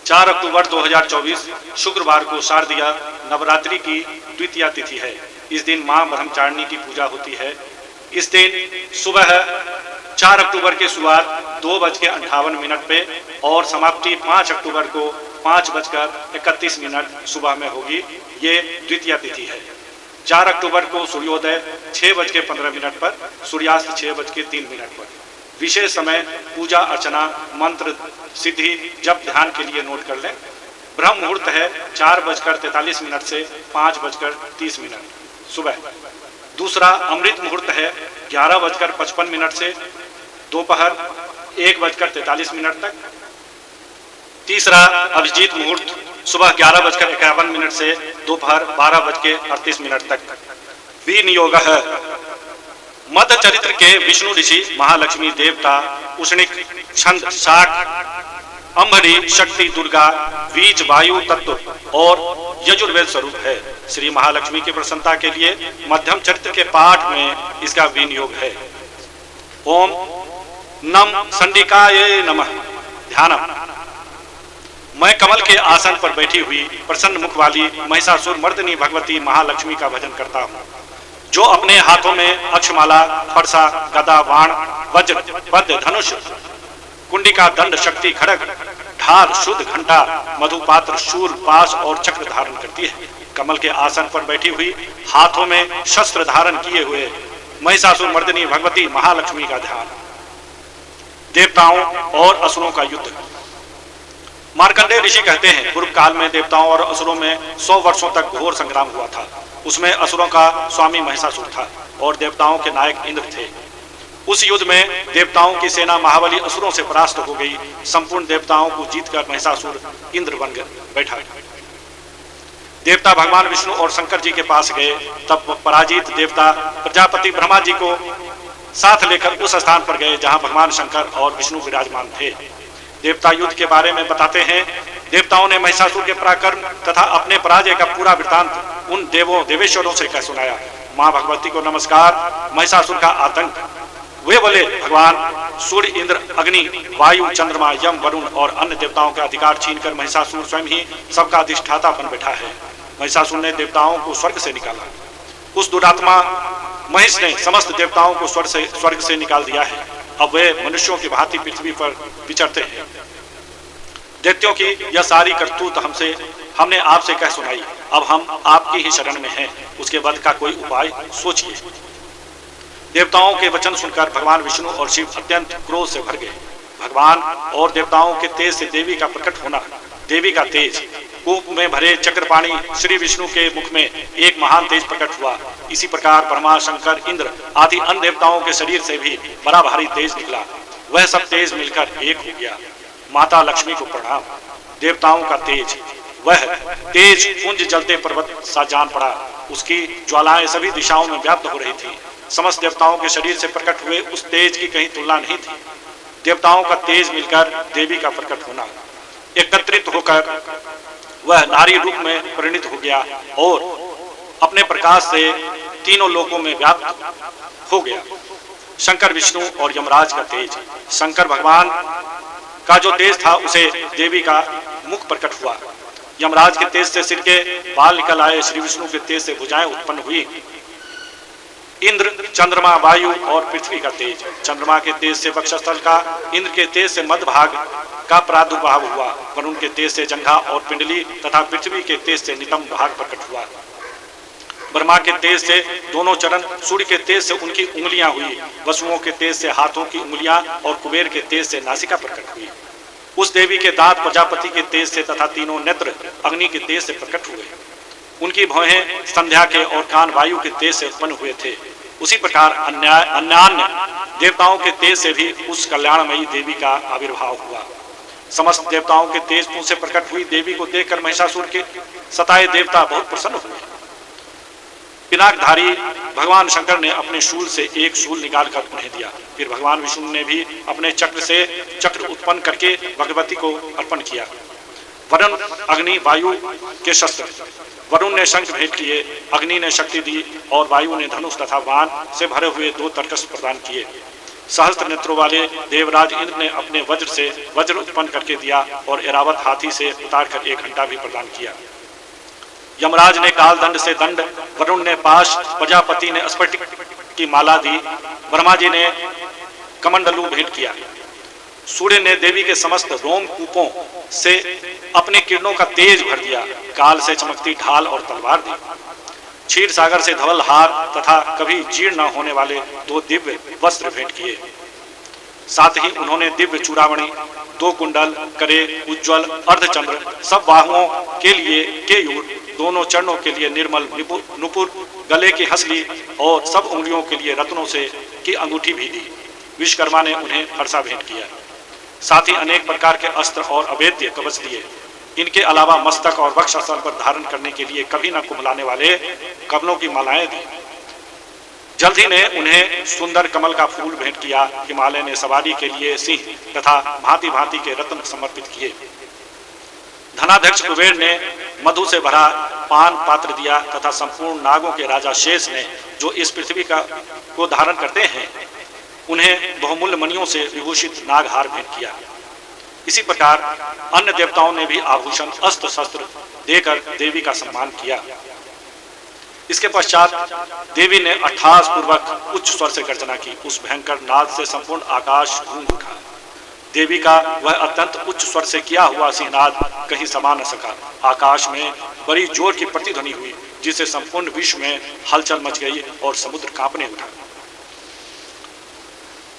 4 अक्टूबर 2024 शुक्रवार को शारदीय नवरात्रि की द्वितीया तिथि है। इस दिन मां ब्रह्मचारिणी की पूजा होती है। इस दिन सुबह 4 अक्टूबर की शुरुआत 2:58 पे और समाप्ति 5 अक्टूबर को 5:31 सुबह में होगी। ये द्वितीया तिथि है। 4 अक्टूबर को सूर्योदय 6:15 पर, सूर्यास्त 6:03 पर। विशेष समय पूजा अर्चना मंत्र सिद्धि जप ध्यान के लिए नोट कर लें। ब्रह्म मुहूर्त है 4:43 से 5:30 सुबह। दूसरा अमृत मुहूर्त है 11:55 से दोपहर 1:43 तक। तीसरा अभिजीत मुहूर्त सुबह 11:51 से दोपहर 12:38 तक। विनियोग है मध्य चरित्र के विष्णु ऋषि महालक्ष्मी देवता उष्णिक छंद शाक अंबरी शक्ति दुर्गा बीज वायु तत्व और यजुर्वेद स्वरूप है। श्री महालक्ष्मी की प्रसन्नता के लिए मध्यम चरित्र के पाठ में इसका विनियोग है। ओम नम संडिकाय नमः। ध्यानम। मैं कमल के आसन पर बैठी हुई प्रसन्न मुख वाली महिषासुर मर्दिनी भगवती महालक्ष्मी का भजन करता हूँ, जो अपने हाथों में अक्षमाला फरसा गदा बाण वज्र पद्य धनुष कुंडिका दंड शक्ति खड़ग ढाल शुद्ध घंटा मधुपात्र शूल पाश और चक्र धारण करती है। कमल के आसन पर बैठी हुई हाथों में शस्त्र धारण किए हुए महिषासुर मर्दिनी भगवती महालक्ष्मी का ध्यान। देवताओं और असुरों का युद्ध। मार्कंडेय ऋषि कहते हैं, पूर्व काल में देवताओं और असुरों में 100 वर्षों तक घोर संग्राम हुआ था। उसमें असुरों का स्वामी महिषासुर था और देवताओं के नायक इंद्र थे। उस युद्ध में देवताओं की सेना महाबली असुरों से परास्त हो गई। संपूर्ण देवताओं को जीतकर महिषासुर इंद्र बन बैठा। देवता भगवान विष्णु और शंकर जी के पास गए। तब पराजित देवता प्रजापति ब्रह्मा जी को साथ लेकर उस स्थान पर गए जहां भगवान शंकर और विष्णु विराजमान थे। देवता युद्ध के बारे में बताते हैं, देवताओं ने महिषासुर के पराक्रम तथा अपने पराजय का पूरा वृत्तांत उन देवेश्वरों से कह सुनाया। मां भगवती को नमस्कार। महिषासुर का आतंक। वे बोले, भगवान सूर्य इंद्र अग्नि वायु चंद्रमा यम वरुण और अन्य देवताओं का अधिकार छीनकर महिषासुर स्वयं ही सबका अधिष्ठाता बन बैठा है। महिषासुर ने देवताओं को स्वर्ग से निकाला। उस दुरात्मा महिष ने समस्त देवताओं को स्वर्ग से निकाल दिया है। अब वे मनुष्यों की भांति पृथ्वी पर विचरते हैं। दैत्यों की यह सारी करतूत हमने आपसे कह सुनाई। अब हम आपकी ही शरण में हैं। उसके वध का कोई उपाय सोचिए। देवताओं के वचन सुनकर भगवान विष्णु और शिव अत्यंत क्रोध से भर गए। भगवान और देवताओं के तेज से देवी का प्रकट होना। देवी का तेज। कूप में भरे चक्रपाणी श्री विष्णु के मुख में एक महान तेज प्रकट हुआ। इसी प्रकार ब्रह्मा शंकर इंद्र आदि अन्य देवताओं के शरीर से भी बड़ा भारी तेज निकला। वह सब तेज मिलकर एक हो गया। माता लक्ष्मी को प्रणाम। देवताओं का तेज। वह तेज पुंज जलते पर्वत सा जान पड़ा। उसकी ज्वालाएं सभी दिशाओं में व्याप्त हो रही थी। समस्त देवताओं के शरीर से प्रकट हुए उस तेज की कहीं तुलना नहीं थी। देवताओं का तेज मिलकर देवी का प्रकट होना। एकत्रित होकर वह नारी रूप में परिणित हो गया और अपने प्रकाश से तीनों लोकों में व्याप्त हो गया। शंकर विष्णु और यमराज का तेज। शंकर भगवान का जो तेज था उसे देवी का मुख प्रकट हुआ। यमराज के तेज से सिर के बाल निकल आए। श्री विष्णु के तेज से भुजाएं उत्पन्न हुई। इंद्र चंद्रमा वायु और पृथ्वी का तेज। चंद्रमा के तेज से वक्षस्थल का, इंद्र के तेज से मध्य भाग का प्रादुर्भाव हुआ। वरुण के तेज से जंघा और पिंडली तथा पृथ्वी के तेज से नितंब भाग प्रकट हुआ। ब्रह्मा के तेज से दोनों चरण, सूर्य के तेज से उनकी उंगलियां हुई, वसुओं के तेज से हाथों की उंगलियां और कुबेर के तेज से नासिका प्रकट हुई। उस देवी के दांत प्रजापति के तेज से तथा तीनों नेत्र अग्नि के तेज से प्रकट हुए। उनकी भौहें संध्या के और कान वायु के तेज से उत्पन्न हुए थे। उसी प्रकार अन्य देवताओं के तेज से भी उस कल्याणमयी देवी का आविर्भाव हुआ। समस्त देवताओं के तेज मुंह से प्रकट हुई देवी को देखकर महिषासुर के सताए देवता बहुत प्रसन्न हुए। पिनाकधारी भगवान शंकर ने अपने शूल से एक शूल निकालकर उन्हें दिया। फिर भगवान विष्णु ने भी अपने चक्र से चक्र उत्पन्न करके भगवती को अर्पण किया। वरुण अग्नि वायु के शस्त्र। वरुण ने शंख भेंट किए, अग्नि ने शक्ति दी और वायु ने धनुष तथा बाण से भरे हुए 2 तरकश प्रदान किए। सहस्त्र नेत्रों वाले देवराज इंद्र ने अपने वज्र से वज्र उत्पन्न करके दिया और ऐरावत हाथी से उतारकर 1 घंटा भी प्रदान किया। यमराज ने कालदंड से दंड, वरुण ने पाश, प्रजापति ने स्फटिक की माला दी, ब्रह्मा जी ने कमंडलू भेंट किया, सूर्य ने देवी के समस्त रोमकूपों से अपने किरणों का तेज भर दिया, काल से चमकती ढाल और तलवार दी, क्षीर सागर से धवल हार तथा कभी जीर्ण न होने वाले 2 दिव्य वस्त्र भेंट किए। साथ ही उन्होंने दिव्य चूड़ामणि, 2 कुंडल, करे, उज्ज्वल अर्धचंद्र, सब बाहुओं के लिए केयूर, दोनों चरणों के लिए निर्मल नुपुर, गले की हंसली और सब उंगलियों के लिए रत्नों से की अंगूठी भी दी। विश्वकर्मा ने उन्हें फरसा भेंट किया। साथ ही अनेक प्रकार के अस्त्र और अभेद्य कवच दिए। इनके अलावा मस्तक और वक्षस्थल पर धारण करने के लिए कभी न कुम्हलाने वाले कमलों की मालाएं दी। जल्द ही ने उन्हें सुंदर कमल का फूल भेंट किया। हिमालय ने सवारी के लिए सिंह तथा भांति भांति के रत्न समर्पित किए। धनाध्यक्ष कुबेर ने मधु से भरा पान पात्र दिया तथा संपूर्ण नागों के राजा शेष ने, जो इस पृथ्वी को धारण करते हैं, उन्हें बहुमूल्य मणियों से विभूषित नागहार भेंट किया। इसी प्रकार अन्य देवताओं ने भी आभूषण, अस्त्र शस्त्र देकर देवी का सम्मान किया। इसके पश्चात देवी ने अट्ठास पूर्वक उच्च स्वर से गर्जना की। उस भयंकर नाद से संपूर्ण आकाश गूंज उठा। देवी का वह अत्यंत उच्च स्वर से किया हुआ सिंहनाद कहीं समा न सका। आकाश में बड़ी जोर की प्रतिध्वनि हुई, जिससे संपूर्ण विश्व में हलचल मच गई और समुद्र कांपने उठा।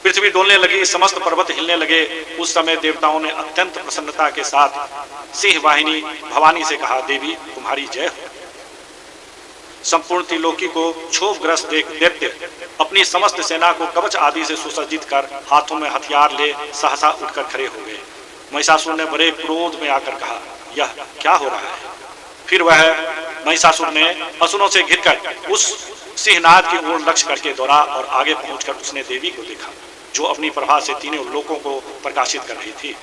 पृथ्वी डोलने लगी, समस्त पर्वत हिलने लगे। उस समय देवताओं ने अत्यंत प्रसन्नता के साथ सिंह वाहिनी भवानी से कहा, देवी तुम्हारी जय हो। संपूर्ण त्रिलोकी को क्षोभग्रस्त देख दैत्य अपनी समस्त सेना को कवच आदि से सुसज्जित कर हाथों में हथियार ले सहसा उठकर खड़े हो गए। महिषासुर ने बड़े क्रोध में आकर कहा, यह क्या हो रहा है? फिर वह महिषासुर ने असुरों से घिरकर उस सिंहनाद की ओर लक्ष्य करके दौड़ा और आगे पहुंचकर उसने देवी को देखा, जो अपनी प्रभा से तीनों लोकों को प्रकाशित कर रही थी।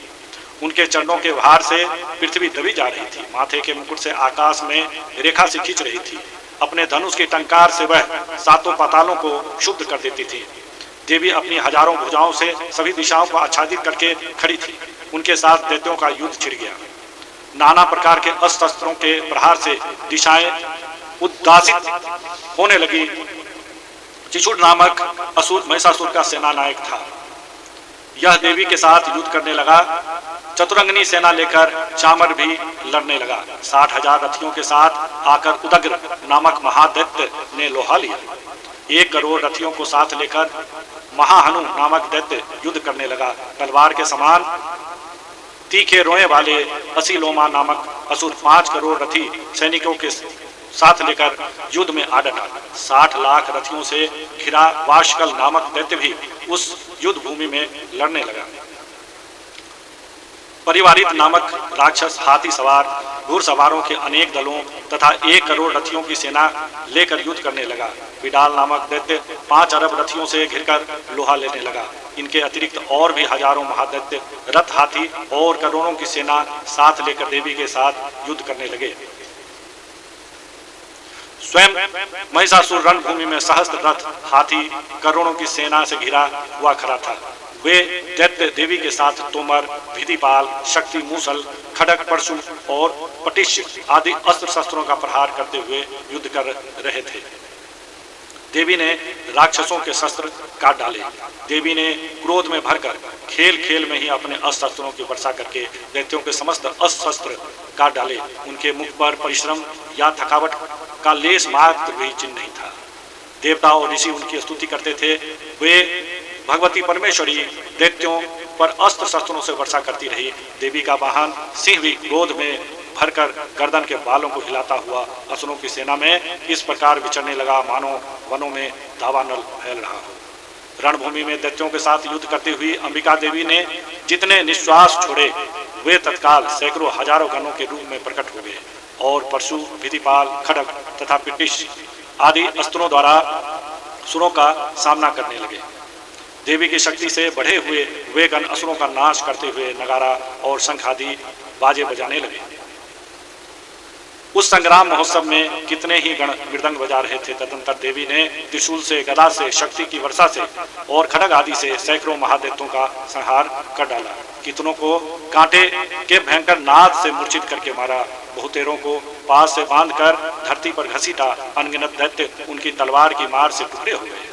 उनके चरणों के भार से पृथ्वी दबी जा रही थी। माथे के मुकुट से आकाश में रेखा से खींच रही थी। अपने धनुष के टंकार से वह 7 पातालों को शुद्ध कर देती थी। देवी अपनी हजारों भुजाओं से सभी दिशाओं को आच्छादित करके खड़ी थी। उनके साथ दैत्यों का युद्ध छिड़ गया। नाना प्रकार के अस्त्र शस्त्रों के प्रहार से दिशाएं उद्दासित होने लगी। चिचुड़ नामक असुर महिषासुर का सेना नायक था। यह देवी के साथ युद्ध करने लगा। चतुरंगनी सेना लेकर चामर भी लड़ने लगा। 60,000 रथियों के साथ आकर उदग्र नामक महादैत्य ने लोहा लिया। 1 करोड़ रथियों को साथ लेकर महाहनु नामक दैत्य युद्ध करने लगा। तलवार के समान तीखे रोए वाले असीलोमा नामक असुर 5 करोड़ रथी सैनिकों के साथ लेकर युद्ध में आ डटा। 60 लाख रथियों से घिरा वाशकल नामक दैत्य भी उस युद्ध भूमि में लड़ने लगा। परिवारित नामक राक्षस हाथी सवार घुड़सवारों के अनेक दलों तथा 1 करोड़ रथियों की सेना लेकर युद्ध करने लगा। विडाल नामक दैत्य 5 अरब रथियों से घिरकर लोहा लेने लगा। इनके अतिरिक्त और भी हजारों महादैत्य रथ, हाथी और करोड़ों की सेना साथ लेकर देवी के साथ युद्ध करने लगे। स्वयं महिषासुर रणभूमि में सहस्त्र रथ, हाथी, करोड़ों की सेना से घिरा हुआ खड़ा था। वे दैत्य देवी के साथ तोमर, भिदिपाल, शक्ति, मूसल, खड़ग, परशु और पटिश आदि अस्त्र शस्त्रों का प्रहार करते हुए युद्ध कर रहे थे। देवी ने राक्षसों के शस्त्र काट डाले। देवी ने क्रोध में भरकर खेल खेल में ही अपने अस्त्र शस्त्रों की वर्षा करके दैत्यों के समस्त अस्त्र शस्त्र काट डाले। उनके मुख पर परिश्रम या थकावट का लेस मात्र भी चिन्ह नहीं था। देवता और ऋषि उनकी स्तुति करते थे। वे भगवती परमेश्वरी दैत्यों पर अस्त्र शस्त्रों से वर्षा करती रही। देवी का वाहन सिंह भी क्रोध में भरकर गर्दन के बालों को हिलाता हुआ असुरों की सेना में इस प्रकार विचरने लगा, मानो वनों में दावानल फैल रहा हो। रणभूमि में दैत्यों के साथ युद्ध करती हुई अंबिका देवी ने जितने निश्वास छोड़े, वे तत्काल सैकड़ों हजारों गणों के रूप में प्रकट हो गए और परशु, भिदिपाल, खड़ग तथा पिटिश आदि अस्त्रों द्वारा असुरों का सामना करने लगे। देवी की शक्ति से बढ़े हुए वे गण असुरों का नाश करते हुए नगारा और शंख आदि बाजे बजाने लगे। उस संग्राम महोत्सव में कितने ही गण मृदंग बजा रहे थे। तदंतर देवी ने त्रिशूल से, गदा से, शक्ति की वर्षा से और खड्ग आदि से सैकड़ों महादैत्यों का संहार कर डाला। कितनों को कांटे के भयंकर नाद से मूर्छित करके मारा। बहुतेरों को पास से बांधकर धरती पर घसीटा। अनगिनत दैत्य उनकी तलवार की मार से टुकड़े हो गए।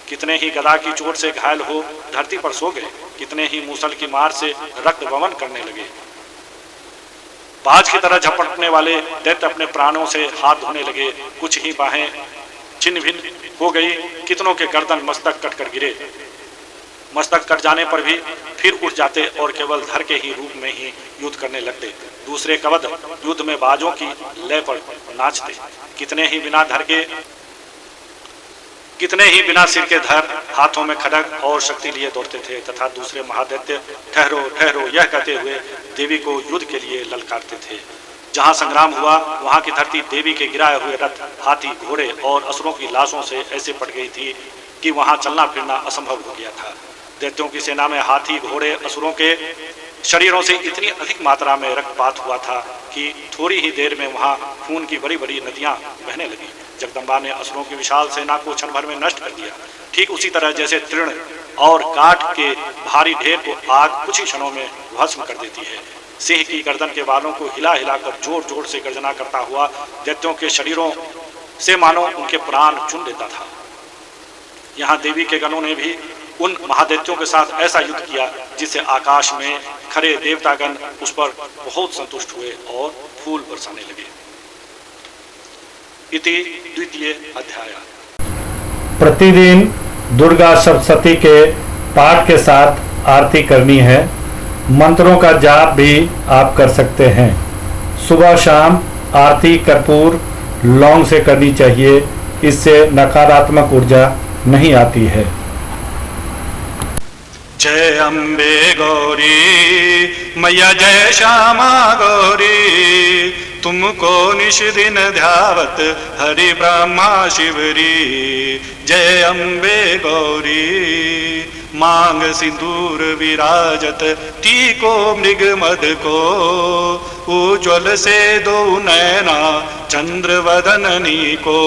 कितने ही गदा की चोट से घायल हो धरती पर सो गए। कितने ही मूसल की मार से रक्त वमन करने लगे। बाज की तरह झपटने वाले दैत्य अपने प्राणों से हाथ धोने लगे। कुछ ही बाहें छिन्न भिन्न हो गई। कितनों के गर्दन मस्तक कट कर गिरे। मस्तक कट जाने पर भी फिर उठ जाते और केवल धर के ही रूप में ही युद्ध करने लगते। दूसरे कवध युद्ध में बाजों की लय पर नाचते। कितने ही बिना सिर के धर हाथों में खड्ग और शक्ति लिए दौड़ते थे तथा दूसरे महादैत्य ठहरो ठहरो यह कहते हुए देवी को युद्ध के लिए ललकारते थे। जहां संग्राम हुआ वहां की धरती देवी के गिराए हुए रथ, हाथी, घोड़े और असुरों की लाशों से ऐसे पट गई थी कि वहां चलना फिरना असंभव हो गया था। दैत्यों की सेना में हाथी, घोड़े, असुरों के शरीरों से इतनी अधिक मात्रा में रक्तपात हुआ था कि थोड़ी ही देर में वहां खून की बड़ी बड़ी नदियां बहने लगी। जगदम्बा ने असुरों की विशाल सेना को क्षण भर में नष्ट कर दिया। ठीक उसी तरह जैसे तृण और काठ के भारी ढेर को आग कुछ ही क्षणों में भस्म कर देती है। सिंह की गर्दन के बालों को हिला हिलाकर जोर जोर से गर्जना करता हुआ दैत्यों के शरीरों से मानो उनके प्राण चुन लेता था। यहाँ देवी के गणों ने भी उन महादैत्यों के साथ ऐसा युद्ध किया जिससे आकाश में खरे देवतागण उस पर बहुत संतुष्ट हुए और फूल बरसाने लगे। इति द्वितीय अध्याय। प्रतिदिन दुर्गा सप्तशती के पाठ के साथ आरती करनी है। मंत्रों का जाप भी आप कर सकते हैं। सुबह शाम आरती कर्पूर लौंग से करनी चाहिए। इससे नकारात्मक ऊर्जा नहीं आती है। जय अम्बे गौरी मैया, जय श्यामा गौरी, तुमको निश दिन ध्यावत हरि ब्रह्मा शिवरी। जय अम्बे गौरी मांग सिंदूर विराजत, टीको मृग मद को, उज्ज्वल से दो नैना चंद्र वदननी को।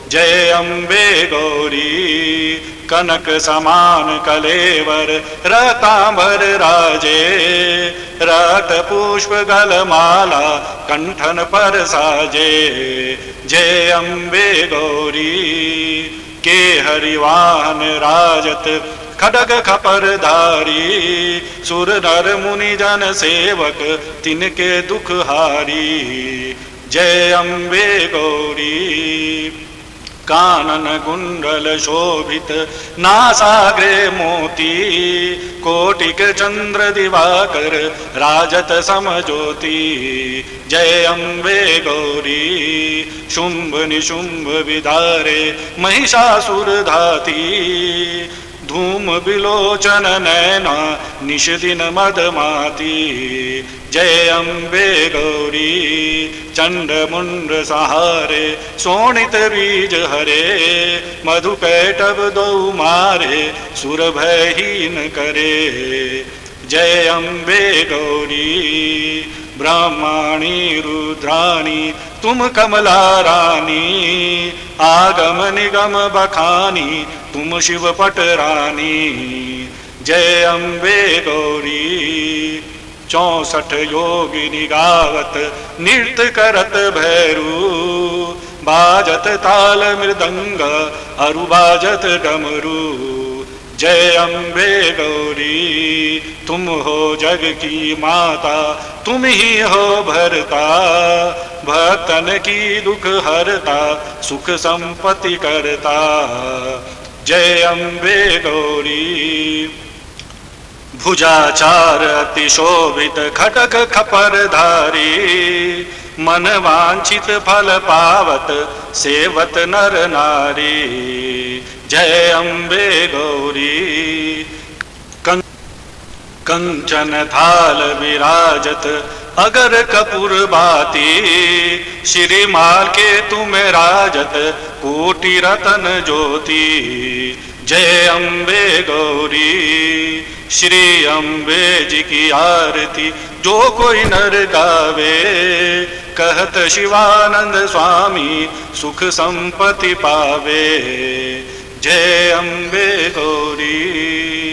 जय अम्बे गौरी कनक समान कलेवर, रतांबर राजे, रक्त पुष्प गलमाला कंठन पर साजे। जय अम्बे गौरी के हरिवाहन राजत, खड्ग खपर धारी, सुर नर मुनि जन सेवक तिनके दुख हारी। जय अम्बे गौरी कानन कुंडल शोभित, नासाग्रे मोती, कोटिक चंद्र दिवाकर राजत समज्योति। जय अम्बे गौरी शुंभ निशुंभ विदारे, महिषासुर धाती, धूम विलोचन नैना निश दिन मदमाती। जय अम्बे गौरी चंड मुंड सहारे, शोणित बीज हरे, मधु कैटभ दो मारे, सुर भयहीन करे। जय अम्बे गौरी ब्रह्माणी रुद्राणी, तुम कमला रानी, आगम निगम बखानी, तुम शिव पट रानी। जय अम्बे गौरी 64 योगिनी गावत, नृत्य करत भैरू, बाजत ताल मृदंग, अरु बाजत डमरू। जय अम्बे गौरी तुम हो जग की माता, तुम ही हो भरता, भक्तन की दुख हरता, सुख संपत्ति करता। जय अम्बे गौरी भुजाचार अति शोभित, खटक खपर धारी, मन वांछित फल पावत, सेवत नर नारी। जय अम्बे गौरी कंचन थाल विराजत, अगर कपूर बाती, श्रीमाल के तुम राजत, कोटि रतन ज्योति। जय अम्बे गौरी, श्री अम्बे जी की आरती जो कोई नर गावे, कहत शिवानंद स्वामी सुख संपत्ति पावे। जय अम्बे गौरी।